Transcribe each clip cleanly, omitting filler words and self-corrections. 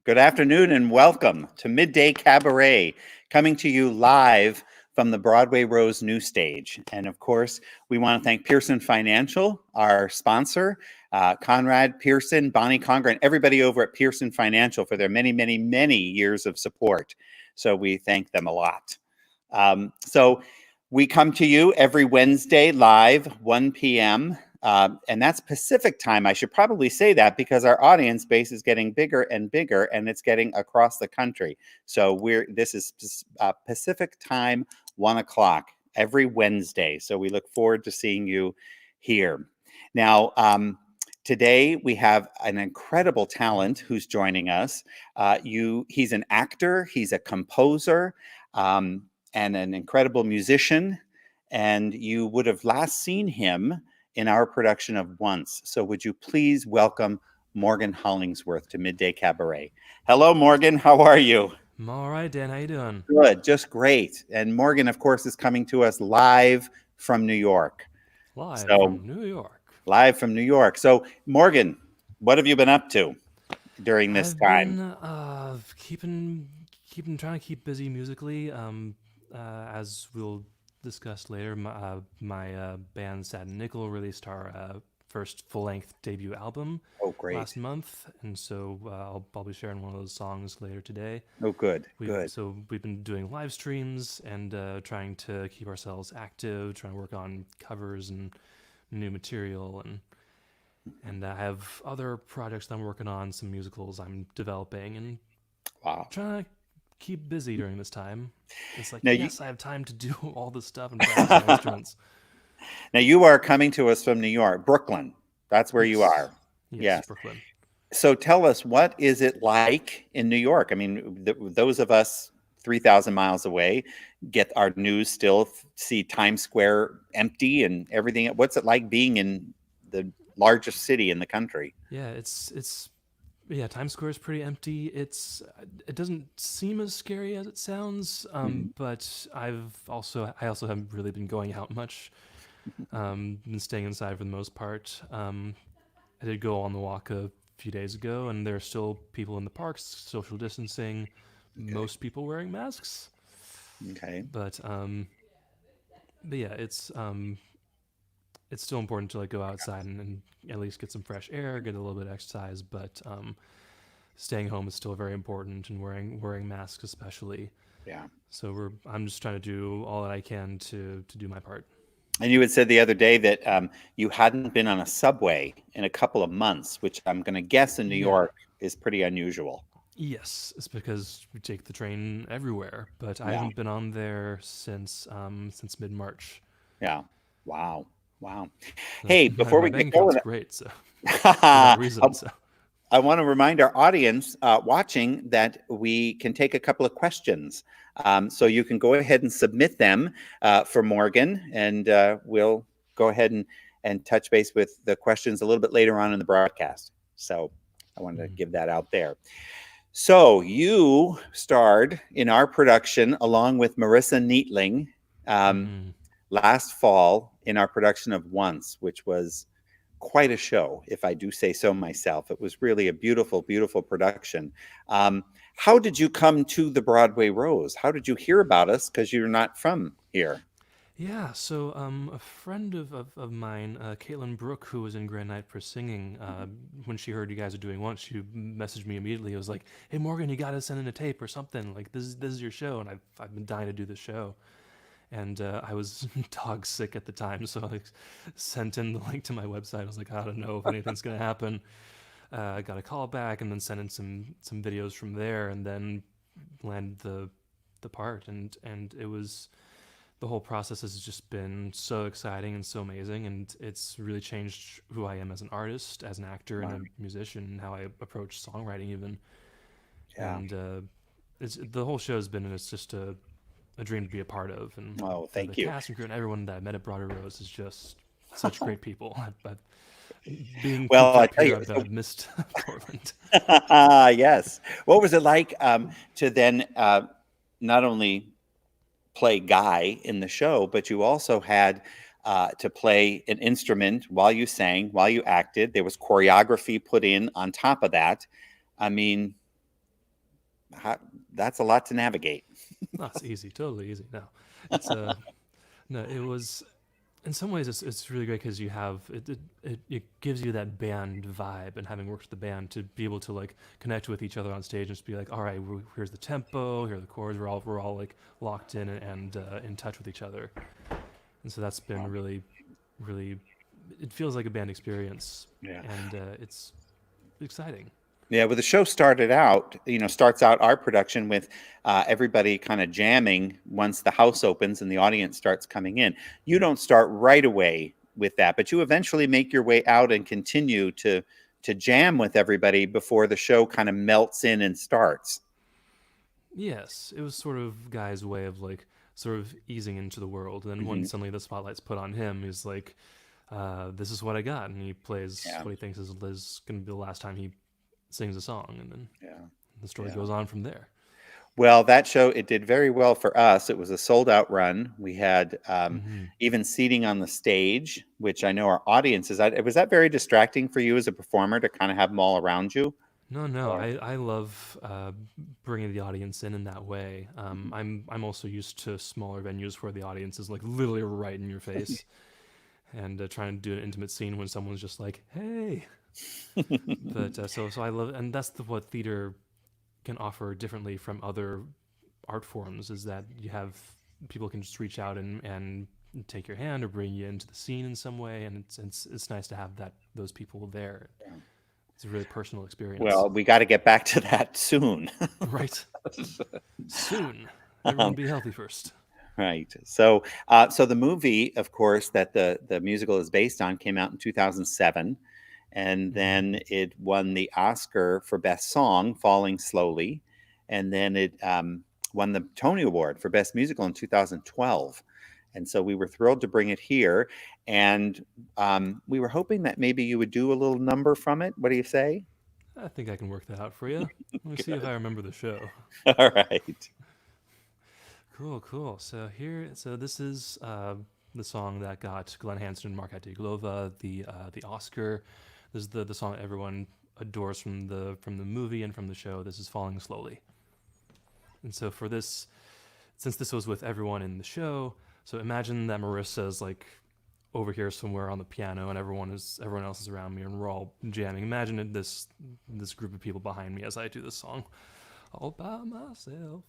Good afternoon and welcome to Midday Cabaret, coming to you live from the Broadway Rose new stage. And of course, we want to thank Pearson Financial, our sponsor, Conrad Pearson, Bonnie Conger, and everybody over at Pearson Financial for their many, many, many years of support. So we thank them a lot. So we come to you every Wednesday live, 1 p.m., and that's Pacific time. I should probably say that because our audience base is getting bigger and bigger, and it's getting across the country. So this is Pacific time, 1 o'clock every Wednesday. So we look forward to seeing you here. Now, today we have an incredible talent who's joining us. He's an actor, he's a composer, and an incredible musician. And you would have last seen him in our production of Once. So would you please welcome Morgan Hollingsworth to Midday Cabaret. Hello, Morgan. How are you? I'm all right, Dan. How you doing? Good. Just great. And Morgan, of course, is coming to us live from New York. Live from New York. Live from New York. So, Morgan, what have you been up to during this time? I've been trying to keep busy musically. As we'll discuss later, my band Satin Nickel released our first full-length debut album last month, and so I'll be sharing one of those songs later today. Oh, good. So we've been doing live streams and trying to keep ourselves active, trying to work on covers and new material, and I have other projects that I'm working on, some musicals I'm developing, and trying to keep busy during this time. It's like, I have time to do all this stuff and practice my instruments. Now, you are coming to us from New York, Brooklyn. That's where you are. Yes, Brooklyn. So tell us, what is it like in New York? I mean, those of us 3,000 miles away get our news still, see Times Square empty and everything. What's it like being in the largest city in the country? Yeah, Times Square is pretty empty. It doesn't seem as scary as it sounds, but I also haven't really been going out much. Been staying inside for the most part. I did go on the walk a few days ago, and there are still people in the parks, social distancing. Okay. Most people wearing masks. Okay. But yeah, it's still important to go outside and at least get some fresh air, get a little bit of exercise. But staying home is still very important, and wearing masks especially. Yeah. So I'm just trying to do all that I can to do my part. And you had said the other day that you hadn't been on a subway in a couple of months, which I'm going to guess in New York is pretty unusual. Yes, it's because we take the train everywhere, but I haven't been on there since mid-March. Yeah. Wow. Hey, before we get going, great. So for that reason, I want to remind our audience watching that we can take a couple of questions. So you can go ahead and submit them for Morgan, and we'll go ahead and touch base with the questions a little bit later on in the broadcast. So I wanted to give that out there. So you starred in our production along with Marissa Neatling last fall in our production of Once, which was quite a show, if I do say so myself. It was really a beautiful, beautiful production. How did you come to the Broadway Rose? How did you hear about us? Because you're not from here. Yeah, so a friend of mine, Caitlin Brooke, who was in Grand Night for Singing, when she heard you guys are doing Once, she messaged me immediately. It was like, "Hey Morgan, you got to send in a tape or something. Like this is your show," and I've been dying to do this show. And I was dog sick at the time, so I sent in the link to my website. I was like, I don't know if anything's going to happen. I got a call back and then sent in some videos from there, and then landed the part. And it was, the whole process has just been so exciting and so amazing, and it's really changed who I am as an artist, as an actor, and a musician, and how I approach songwriting even. Yeah. And the whole show has been, and it's just a dream to be a part of. And thank you. The cast and crew and everyone that I met at Broadway Rose is just such great people. Being I tell you, I've missed Portland. Yes. What was it like to then not only play Guy in the show, but you also had to play an instrument while you sang, while you acted? There was choreography put in on top of that. I mean, that's a lot to navigate. No, it's easy, totally easy. No, it's no, it was. In some ways, it's really great because you have it gives you that band vibe, and having worked with the band to be able to like connect with each other on stage and just be like, all right, here's the tempo, here are the chords, we're all like locked in and in touch with each other, and so that's been really, it feels like a band experience, Yeah. and it's exciting. Yeah, well, the show starts out our production with everybody kind of jamming once the house opens and the audience starts coming in. You don't start right away with that, but you eventually make your way out and continue to jam with everybody before the show kind of melts in and starts. Yes, it was sort of Guy's way of like sort of easing into the world, and then when Hmm. suddenly the spotlight's put on him, he's like, "This is what I got," and he plays Yeah, what he thinks is going to be the last time he sings a song, and then yeah, the story yeah. goes on from there. Well, that show, it did very well for us. It was a sold out run. We had Hmm. even seating on the stage, which I know our audience is. Was that very distracting for you as a performer to kind of have them all around you? No, no, Or I love bringing the audience in that way. I'm also used to smaller venues where the audience is like literally right in your face, and trying to do an intimate scene when someone's just like, "Hey." But so I love, and that's what theater can offer differently from other art forms, is that you have people can just reach out and take your hand or bring you into the scene in some way, and it's nice to have those people there. It's a really personal experience. Well, we got to get back to that soon. Right. Soon. Everyone Um, be healthy first. right. So the movie, of course, that the musical is based on came out in 2007, and Hmm. then it won the Oscar for Best Song, Falling Slowly, and then it won the Tony Award for Best Musical in 2012. And so we were thrilled to bring it here, and we were hoping that maybe you would do a little number from it. What do you say? I think I can work that out for you. Let me see if I Good. remember the show. All right. Cool, cool. So this is the song that got Glenn Hansen and Mark Glova the Oscar. This is the song everyone adores from the movie and from the show. This is Falling Slowly. And so for this, since this was with everyone in the show, so imagine that Marissa's like over here somewhere on the piano, and everyone else is around me, and we're all jamming. Imagine this group of people behind me as I do this song, all by myself.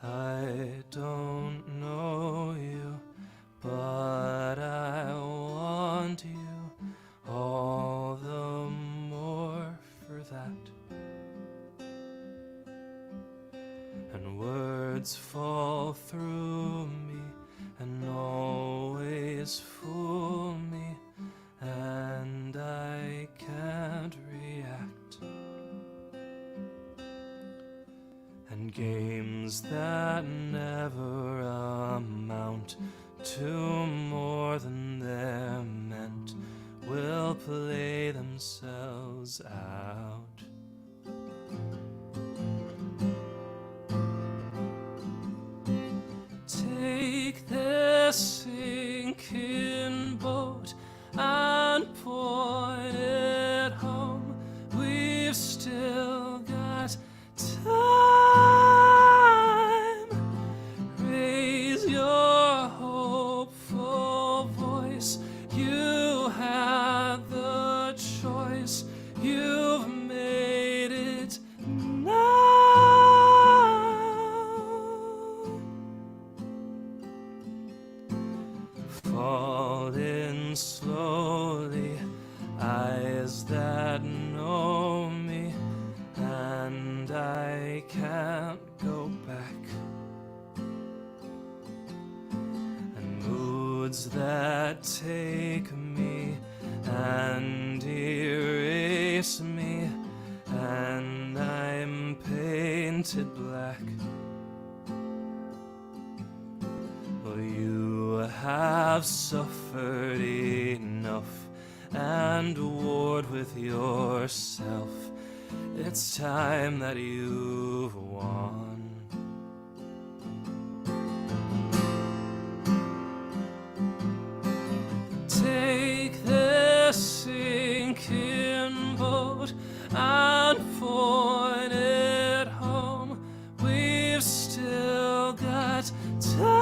I don't know you, but I want you all the more for that. And words fall through me and always fool me, and I can't react. And games that never amount to more than they're meant will play themselves out. Take this sinking boat and point it home. We've still got time. Raise your hopeful voice. You had the choice. You've made it now. Falling slowly, eyes that know me, and I can't go back. And moods that take me and erase me, and I'm painted black. Well, you have suffered enough, and award with yourself. It's time that you've won. Take this sinking boat and point it home. We've still got time.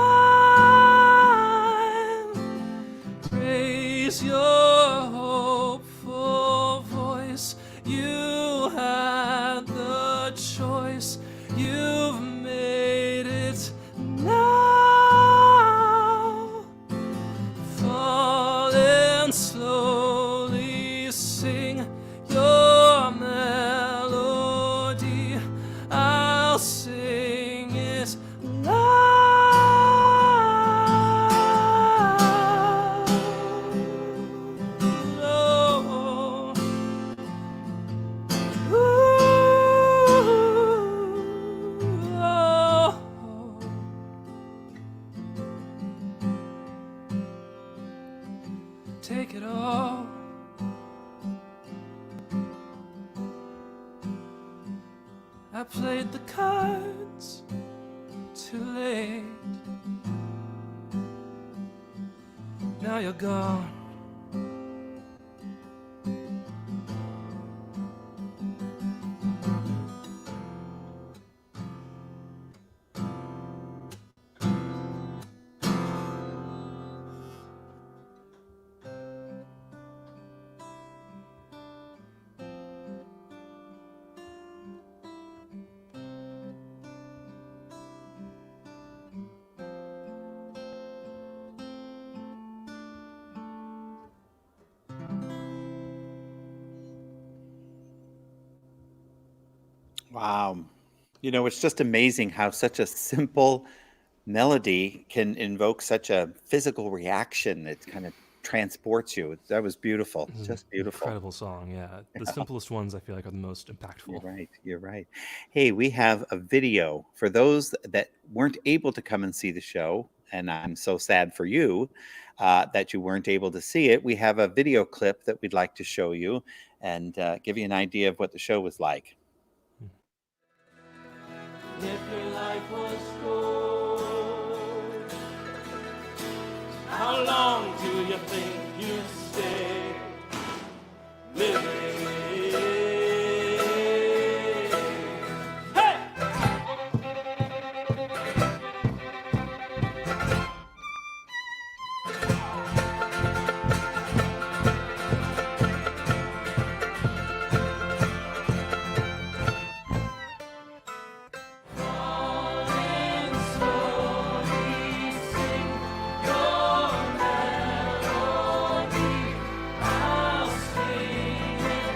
Raise your hopeful voice. You had the choice. You've made it now. Fall and slowly sing your melody. I'll sing it loud. Oh. Ooh. Oh. Take it all. I played the cards too late. Now you're gone. Wow. You know, it's just amazing how such a simple melody can invoke such a physical reaction. It kind of transports you. That was beautiful. This is an Just beautiful. incredible song, yeah. The simplest ones I feel like are the most impactful. You're right. You're right. Hey, we have a video for those that weren't able to come and see the show. And I'm so sad for you that you weren't able to see it. We have a video clip that we'd like to show you and give you an idea of what the show was like. If your life was gold, how long do you think you'd stay living? Hey! Falling slowly, sing your melody. I'll sing it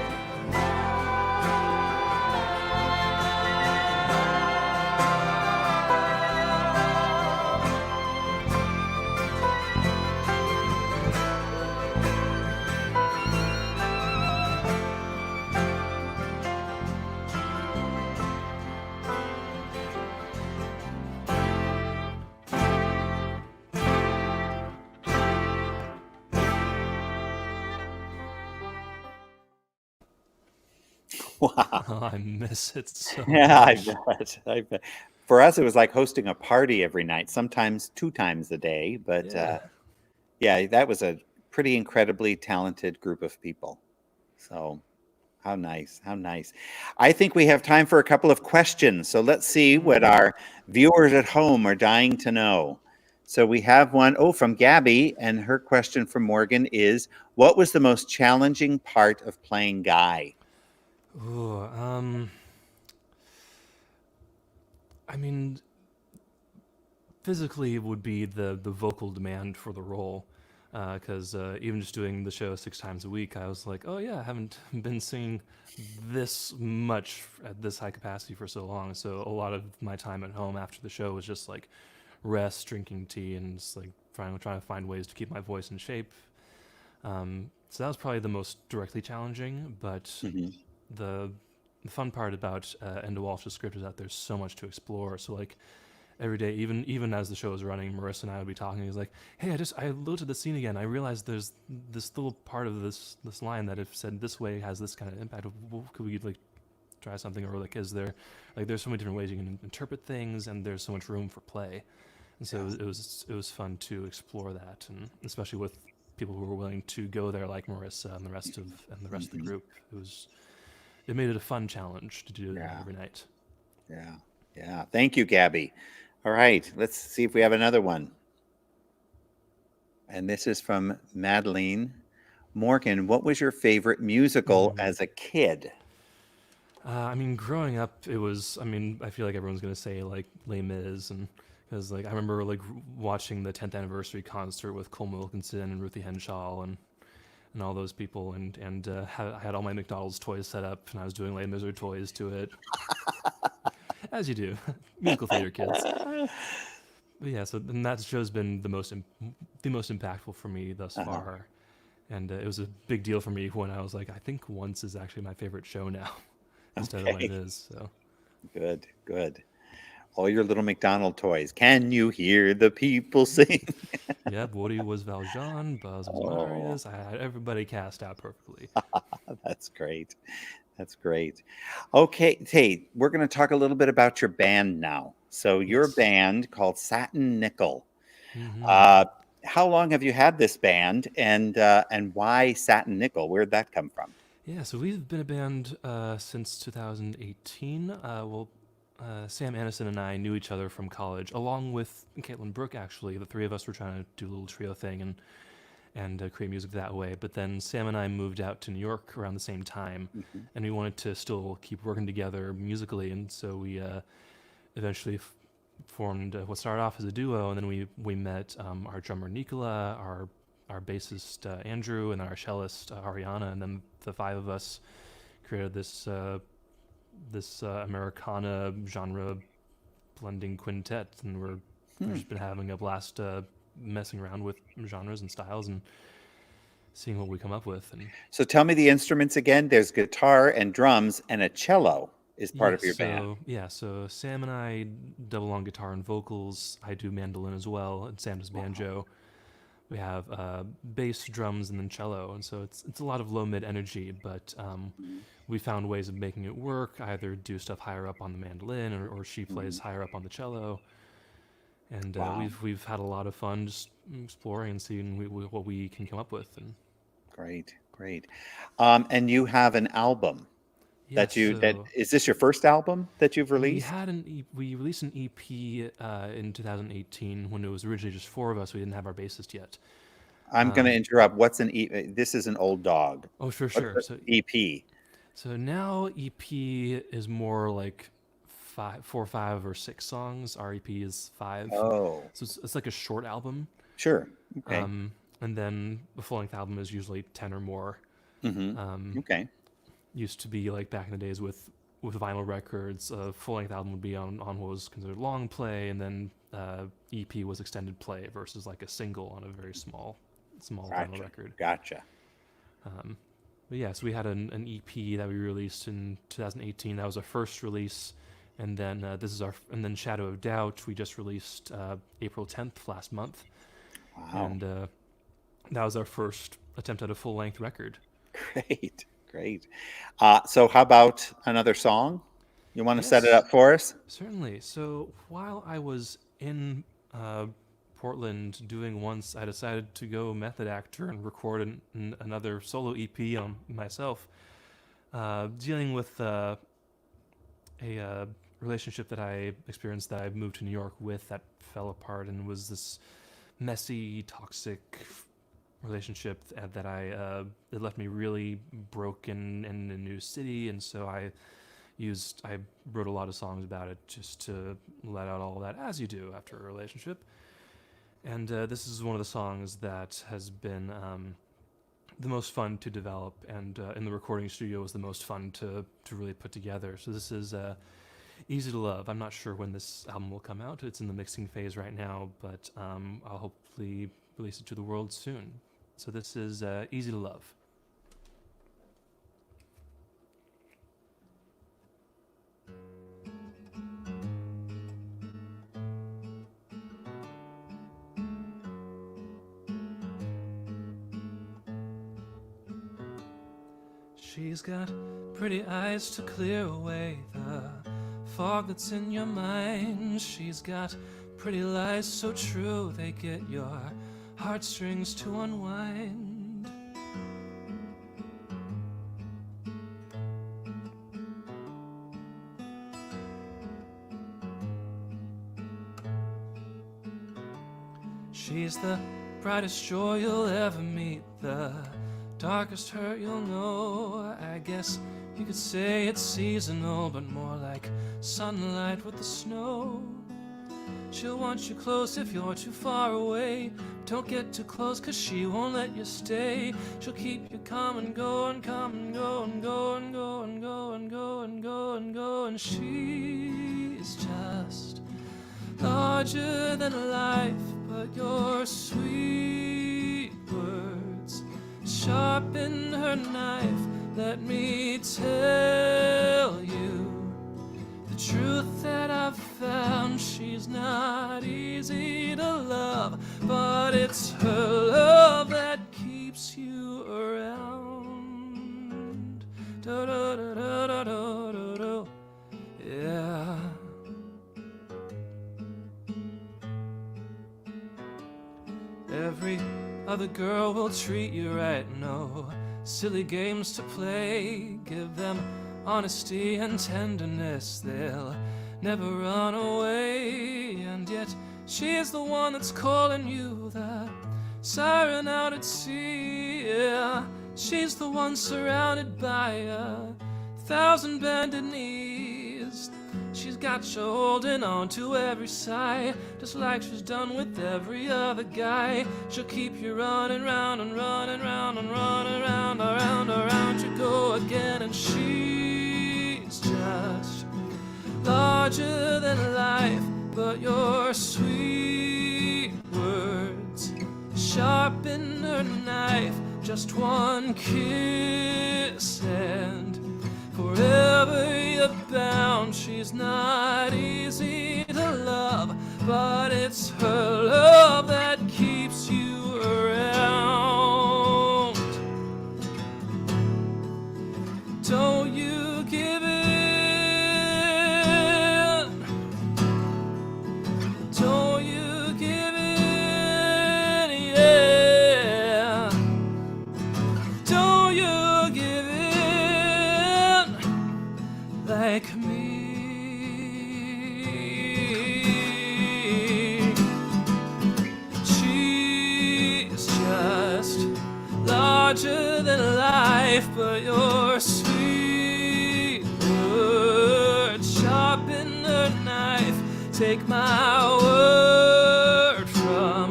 Wow. Oh, I miss it so Yeah, I much. bet. I bet. For us, it was like hosting a party every night, sometimes 2 times a day. But Yeah. yeah, that was a pretty incredibly talented group of people. So how nice. How nice. I think we have time for a couple of questions. So let's see what our viewers at home are dying to know. So we have one, from Gabby, and her question for Morgan is, what was the most challenging part of playing Guy? Ooh, I mean, physically it would be the vocal demand for the role, because even just doing the show 6 times a week, I was like, oh yeah, I haven't been singing this much at this high capacity for so long. So a lot of my time at home after the show was just like rest, drinking tea, and just like trying to find ways to keep my voice in shape. So that was probably the most directly challenging, but Mhm. the fun part about Enda Walsh's script is that there's so much to explore. So like every day, even as the show was running, Marissa and I would be talking. He's like, "Hey, I looked at the scene again. I realized there's this little part of this line that if said this way has this kind of impact. Could we like try something, or like is there like there's so many different ways you can interpret things, and there's so much room for play." And so it was fun to explore that, and especially with people who were willing to go there, like Marissa and the rest of the group. It made it a fun challenge to do that every night. Yeah. Yeah. Thank you, Gabby. All right. Let's see if we have another one. And this is from Madeline. Morgan, what was your favorite musical as a kid? I mean, growing up, it was. I mean, I feel like everyone's gonna say like Les Mis, and because like I remember like watching the 10th anniversary concert with Cole Wilkinson and Ruthie Henshaw and all those people, and I had all my McDonald's toys set up, and I was doing Les Mis toys to it, as you do, musical theater kids. But yeah, so then that show's been the most impactful for me thus far, and it was a big deal for me when I was like, I think Once is actually my favorite show now, instead of Les Mis. So good. All your little McDonald toys. Can you hear the people sing? yeah, Woody was Valjean, Buzz was Marius. I had everybody cast out perfectly. That's great. That's great. Okay, hey, we're going to talk a little bit about your band now. So your band called Satin Nickel. How long have you had this band, and why Satin Nickel? Where'd that come from? Yeah, so we've been a band since 2018. Sam Anderson and I knew each other from college, along with Caitlin Brooke, actually. The three of us were trying to do a little trio thing and create music that way. But then Sam and I moved out to New York around the same time, and we wanted to still keep working together musically. And so we eventually formed what started off as a duo, and then we met our drummer Nicola, our bassist Andrew, and our cellist Ariana, and then the five of us created this Americana genre blending quintet, and we've just been having a blast messing around with genres and styles and seeing what we come up with. And so tell me the instruments again. There's guitar and drums, and a cello is part of your band. Yeah, so Sam and I double on guitar and vocals. I do mandolin as well, and Sam does banjo. We have bass, drums, and then cello, and so it's a lot of low mid energy, but we found ways of making it work. Either do stuff higher up on the mandolin, or she plays higher up on the cello, and we've had a lot of fun just exploring and seeing what we can come up with. And great. And you have an album. Is this your first album that you've released? We released an EP in 2018 when it was originally just four of us. We didn't have our bassist yet. I'm going to interrupt. What's an EP? This is an old dog. Oh, sure. So EP. So now EP is more like 4, 5, or 6 songs. Our EP is 5. Oh, so it's like a short album. Sure. Okay. And then the full-length album is usually 10 or more. Okay. Used to be like back in the days with vinyl records, a full-length album would be on what was considered long play, and then EP was extended play versus like a single on a very small vinyl record. Gotcha. But yeah, so we had an EP that we released in 2018. That was our first release, and then and then Shadow of Doubt we just released April 10th last month. Wow. And that was our first attempt at a full-length record. Great. So how about another song? You want to set it up for us? Certainly. So while I was in Portland doing Once, I decided to go method actor and record another solo EP on myself, dealing with a relationship that I experienced that I moved to New York with that fell apart, and was this messy, toxic relationship that it left me really broken in a new city. And so I wrote a lot of songs about it just to let out all that, as you do after a relationship. And this is one of the songs that has been the most fun to develop, and in the recording studio was the most fun to really put together. So this is Easy to Love. I'm not sure when this album will come out. It's in the mixing phase right now, but I'll hopefully release it to the world soon. So this is Easy to Love. She's got pretty eyes to clear away the fog that's in your mind. She's got pretty lies so true they get your heartstrings to unwind. She's the brightest joy you'll ever meet, the darkest hurt you'll know. I guess you could say it's seasonal, but more like sunlight with the snow. She'll want you close if you're too far away. Don't get too close, 'cause she won't let you stay. She'll keep you come and go and come and go and go and go and go and go and go and go. And she's just larger than life, but your sweet words sharpen her knife. Let me tell you the truth that I've found. She's not easy to love, but it's her love that keeps you around. Da da da da da da da da. Yeah. Every other girl will treat you right, no silly games to play. Give them honesty and tenderness, they'll never run away. And yet she's the one that's calling you, the siren out at sea. Yeah, she's the one surrounded by 1,000 bended knees. She's got you holding on to every sigh, just like she's done with every other guy. She'll keep you running round and running round and running round, around, around you go again. And she's just larger than life, but your sweet words sharpen her knife. Just one kiss and forever you're bound. She's not easy to love, but it's her love that keeps you around. Don't you give in. Don't you give in, yeah. Don't you give in like me. She's just larger than life, but your sweet words sharpen her knife. Take my word from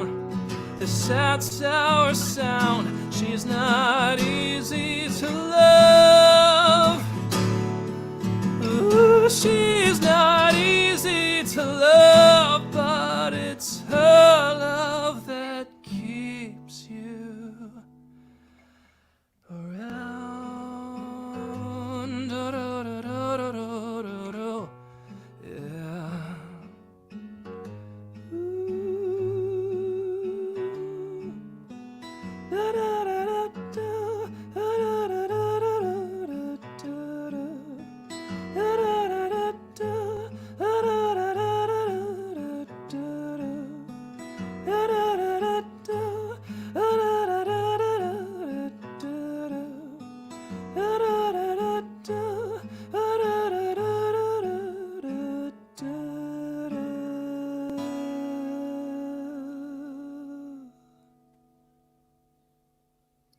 the sad, sour sound. She's not easy to love. Ooh, she's not easy to love, but it's her love that keeps you around. Da, da, da, da, da, da, da, da. Yeah. Ooh. Da, da, da, da, da. Da, da, da, da, da, da, da,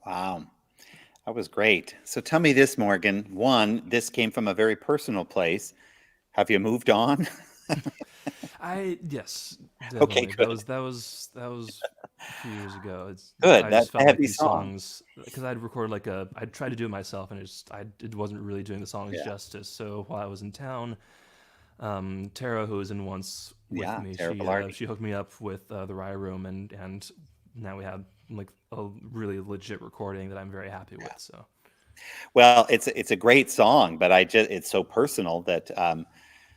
Wow. That was great. So tell me this, Morgan. One, this came from a very personal place. Have you moved on? Yes, Okay, definitely. good. That was a few years ago. Good. I That's just a felt like heavy these song. songs, because I'd recorded I'd tried to do it myself, and it wasn't really doing the songs Yeah. justice. So while I was in town, Tara, who was in once with Yeah, me, Tara she Bellardi. she hooked me up with the Rye Room, and now we have like a really legit recording that I'm very happy with. So Well, it's a great song, but it's so personal that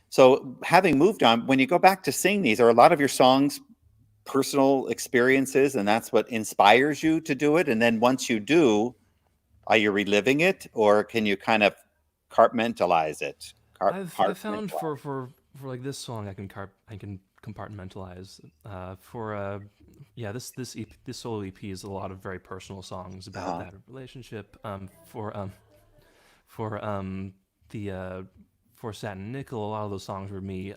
so having moved on, when you go back to sing these, are a lot of your songs personal experiences and that's what inspires you to do it? And then once you do, Are you reliving it, or can you kind of compartmentalize it? I've found for like this song I can compartmentalize. This solo EP is a lot of very personal songs about that relationship. For Satin Nickel, a lot of those songs were me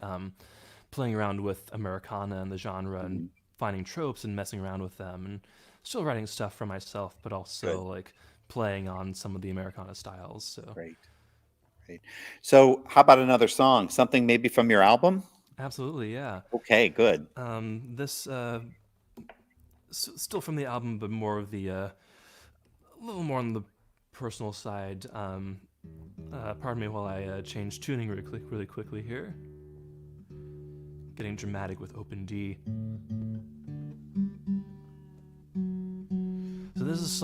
playing around with Americana and the genre and finding tropes and messing around with them, and still writing stuff for myself, but also like playing on some of the Americana styles. So Great. So how about another song? Something maybe from your album? absolutely, yeah. Okay, good. This still from the album, but more of the a little more on the personal side. Pardon me while I change tuning really quickly here. Getting dramatic with open D. So this is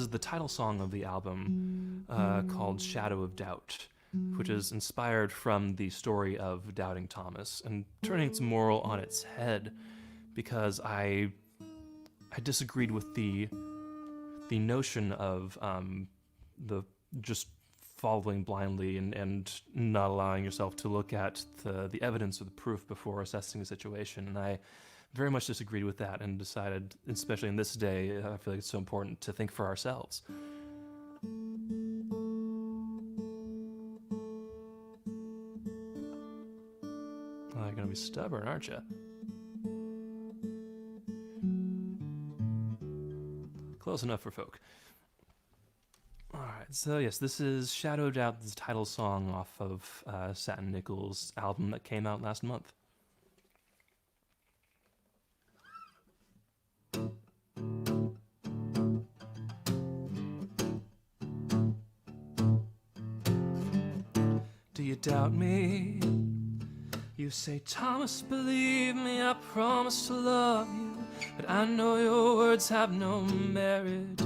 the title song of the album, called Shadow of Doubt, which is inspired from the story of Doubting Thomas and turning its moral on its head, because I disagreed with the notion of the just following blindly and not allowing yourself to look at the evidence or the proof before assessing the situation. And I very much disagreed with that and decided, especially in this day, I feel like it's so important to think for ourselves. Oh, you're gonna be stubborn, aren't you? Close enough for folk. Alright, so yes, this is Shadow of Doubt, the title song off of Satin Nickel's album that came out last month. Do you doubt me? You say, Thomas, believe me, I promise to love you, but I know your words have no merit.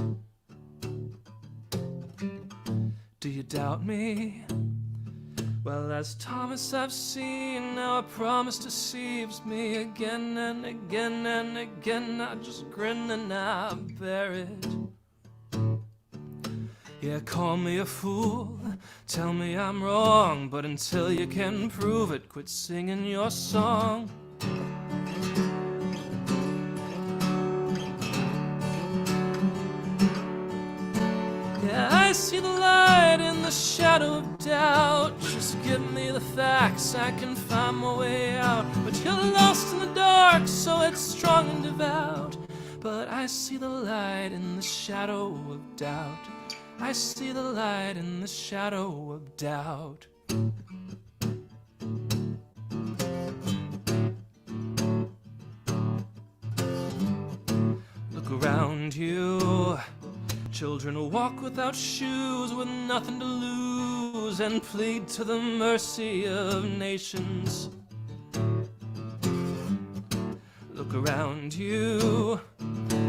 Do you doubt me? Well, as Thomas I've seen, now a promise deceives me again and again and again. I just grin and I bear it. Yeah, call me a fool, tell me I'm wrong, but until you can prove it, quit singing your song. Yeah, I see the light in the shadow of doubt. Just give me the facts, I can find my way out. But you're lost in the dark, so it's strong and devout. But I see the light in the shadow of doubt. I see the light in the shadow of doubt. Look around you. Children walk without shoes, with nothing to lose, and plead to the mercy of nations. Look around you.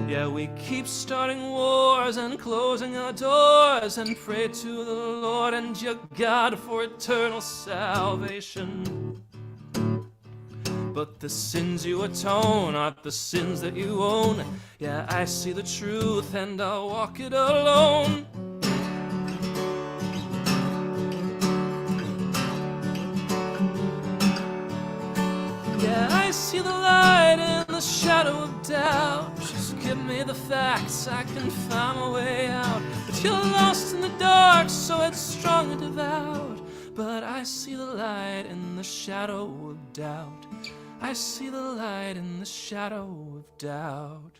Yeah, we keep starting wars and closing our doors and pray to the Lord and your God for eternal salvation. But the sins you atone aren't the sins that you own. Yeah, I see the truth and I'll walk it alone. Yeah, I see the light in the shadow of doubt. Just give me the facts, I can find my way out. But you're lost in the dark, so it's strong and devout. But I see the light in the shadow of doubt. I see the light in the shadow of doubt.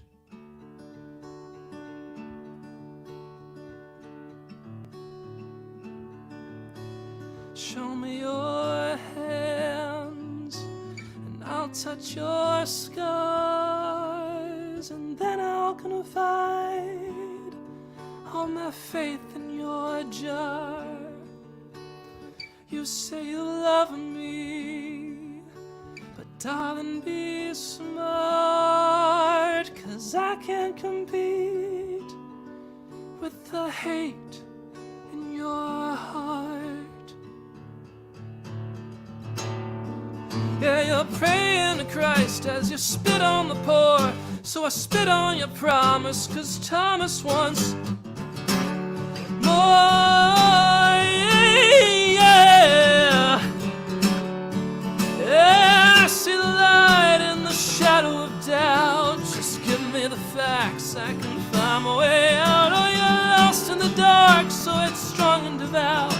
Show me your hands, and I'll touch your scars, and then I'll confide all my faith in your jar. You say you love me, but darling, be smart, 'cause I can't compete with the hate in your heart. Yeah, you're praying to Christ as you spit on the poor, so I spit on your promise, 'cause Thomas once yeah. Yeah, I see the light in the shadow of doubt. Just give me the facts, I can find my way out. Oh, you're lost in the dark, so it's strong and devout.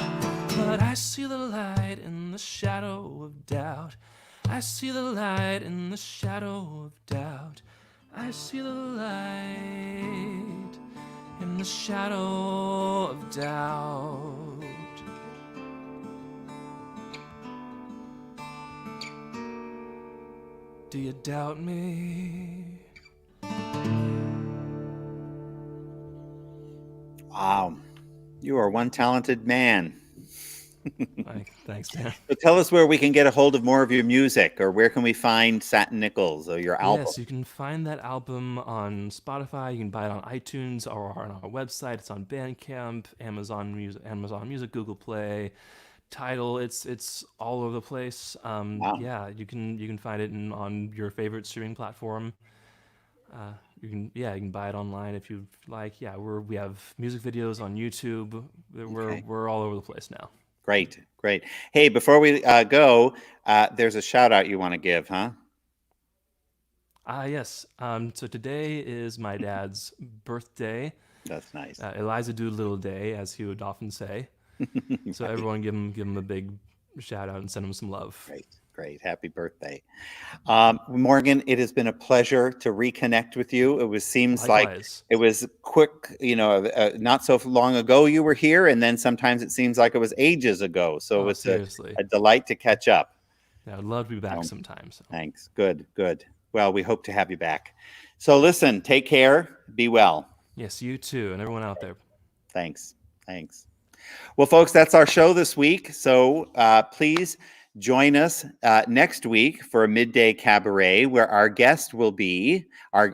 But I see the light in the shadow of doubt. I see the light in the shadow of doubt. I see the light in the shadow of doubt. Do you doubt me? Wow. You are one talented man. Thanks, Dan. So tell us where we can get a hold of more of your music, or where can we find Satin Nickels or your album? Yes, you can find that album on Spotify. You can buy it on iTunes or on our website. It's on Bandcamp, Amazon Music, Google Play, Tidal. It's all over the place. Wow. Yeah, you can find it on your favorite streaming platform. You can buy it online if you like. Yeah, we have music videos on YouTube. We're all over the place now. Great. Hey, before we go, there's a shout out you want to give, huh? Yes. So today is my dad's birthday. That's nice. Eliza Doolittle Day, as he would often say. So everyone give him a big shout out and send him some love. Great. Happy birthday. Morgan, it has been a pleasure to reconnect with you. Seems Likewise. like it was quick, not so long ago you were here, and then sometimes it seems like it was ages ago. So it was seriously a delight to catch up. Yeah, I'd love to be back sometime. So. Thanks. Good. Well, we hope to have you back. So listen, take care. Be well. Yes, you too, and everyone out there. Thanks. Well, folks, that's our show this week. So please join us next week for a Midday Cabaret, where our guest will be, our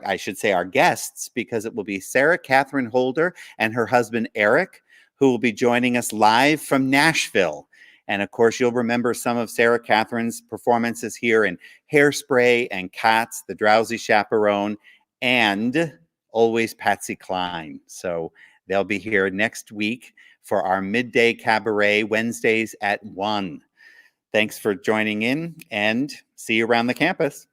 guests, because it will be Sarah Catherine Holder and her husband, Eric, who will be joining us live from Nashville. And of course, you'll remember some of Sarah Catherine's performances here in Hairspray and Cats, The Drowsy Chaperone, and Always Patsy Cline. So they'll be here next week for our Midday Cabaret, Wednesdays at 1. Thanks for joining in, and see you around the campus.